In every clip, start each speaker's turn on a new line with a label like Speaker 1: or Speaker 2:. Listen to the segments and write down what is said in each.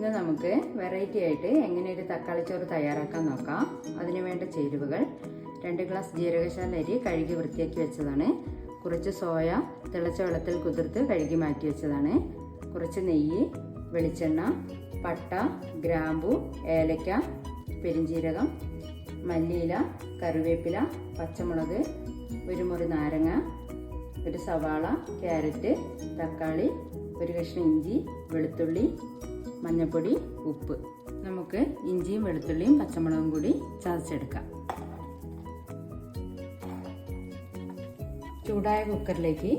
Speaker 1: ഇന്ന് നമുക്ക് വെറൈറ്റി ആയിട്ട് എങ്ങനെ ഒരു തക്കാളി ചോറ് തയ്യാറാക്കാൻ നോക്കാം. അതിനു വേണ്ട ചേരുവകൾ: 2 ഗ്ലാസ് ജീരകശാല അരി കഴുകി വൃത്തിയാക്കി വെച്ചതാണ്. കുറച്ച് സോയ തിളച്ച വെള്ളത്തിൽ കുതിർത്ത് കഴുകി മാറ്റി വെച്ചതാണ്. കുറച്ച് നെയ്യ്, വെളിച്ചെണ്ണ, പട്ട, ഗ്രാമ്പു, ഏലക്ക, പെരിഞ്ജീരകം, മല്ലിയില, കറിവേപ്പില, പച്ചമുളക്, ഒരു മുറി നാരങ്ങ, ഒരു സവാള, ക്യാരറ്റ്, തക്കാളി, ഒരു കഷ്ണം ഇഞ്ചി, വെളുത്തുള്ളി, മഞ്ഞൾപ്പൊടി, ഉപ്പ്. നമുക്ക് ഇഞ്ചിയും വെളുത്തുള്ളിയും പച്ചമുളകും കൂടി ചതച്ചെടുക്കാം. ചൂടായ കുക്കറിലേക്ക്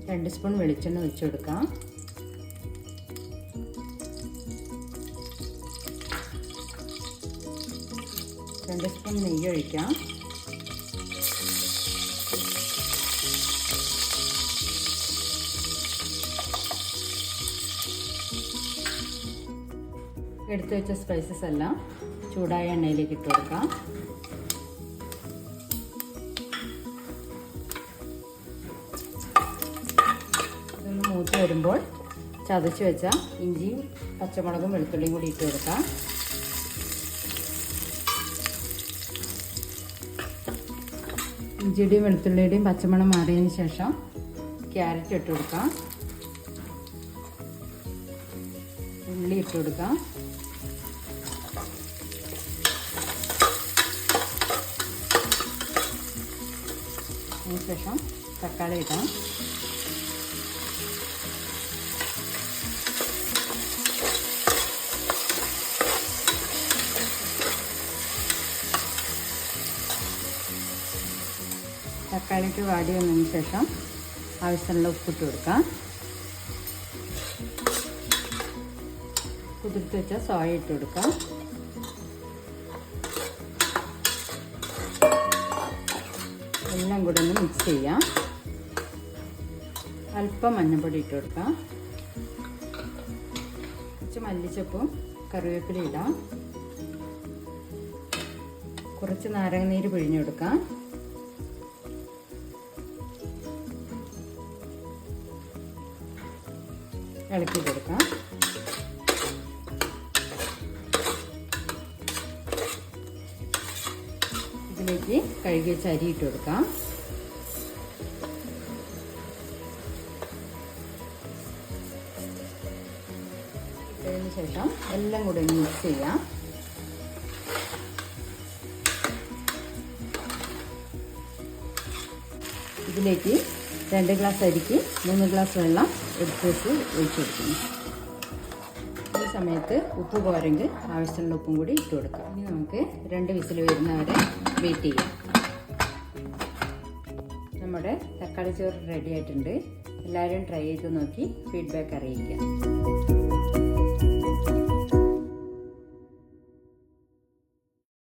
Speaker 1: 2 സ്പൂൺ വെളിച്ചെണ്ണ ഒഴിച്ചു കൊടുക്കാം. രണ്ട് സ്പൂൺ നെയ്യ് ഒഴിക്കാം. എടുത്തു വെച്ച സ്പൈസസ് എല്ലാം ചൂടായ എണ്ണയിലേക്ക് ഇട്ട് കൊടുക്കാം. ഇതൊന്ന് മൂത്ത് വരുമ്പോൾ ചതച്ച് വെച്ച ഇഞ്ചിയും പച്ചമുളകും വെളുത്തുള്ളിയും കൂടി ഇട്ട് കൊടുക്കാം. ഇഞ്ചിയുടെയും വെളുത്തുള്ളിയുടെയും പച്ചമണം മാറിയതിന് ശേഷം ക്യാരറ്റ് ഇട്ട് കൊടുക്കാം. ഉള്ളി ഇട്ട് കൊടുക്കാം. അതിനുശേഷം തക്കാളി ഇടാം. തക്കാളിക്ക് വാടി വന്നതിന് ശേഷം ആവശ്യമുള്ള ഉപ്പിട്ട് കൊടുക്കാം. കുതിർത്ത് വെച്ച സോയ ഇട്ട് കൊടുക്കാം. എല്ലാം കൂടെ ഒന്ന് മിക്സ് ചെയ്യാം. അല്പം മഞ്ഞൾപ്പൊടി ഇട്ട് കൊടുക്കാം. കുറച്ച് മല്ലിച്ചപ്പും കറിവേപ്പില ഇടാം. കുറച്ച് നാരങ്ങനീര് പിഴിഞ്ഞു കൊടുക്കാം. ഇളക്കി കൊടുക്കാം. ഇതിലേക്ക് കഴുകി വെച്ച അരി ഇട്ട് കൊടുക്കാം. ഇട്ടതിന് ശേഷം എല്ലാം കൂടെ മിക്സ് ചെയ്യാം. ഇതിലേക്ക് 2 ഗ്ലാസ് അരിക്ക് 3 ഗ്ലാസ് വെള്ളം എടുത്ത് വെച്ച് ഒഴിച്ചു കൊടുക്കുന്നു. ഈ സമയത്ത് ഉപ്പ് പോരെങ്കിൽ ആവശ്യമുള്ള ഉപ്പും കൂടി ഇട്ട് കൊടുക്കാം. ഇനി നമുക്ക് 2 വിസിൽ വരുന്നവരെ വെയിറ്റ് ചെയ്യാം. നമ്മുടെ തക്കാളി ചോറ് റെഡി ആയിട്ടുണ്ട്. എല്ലാവരും ട്രൈ ചെയ്ത് നോക്കി ഫീഡ്ബാക്ക് അറിയിക്കാം.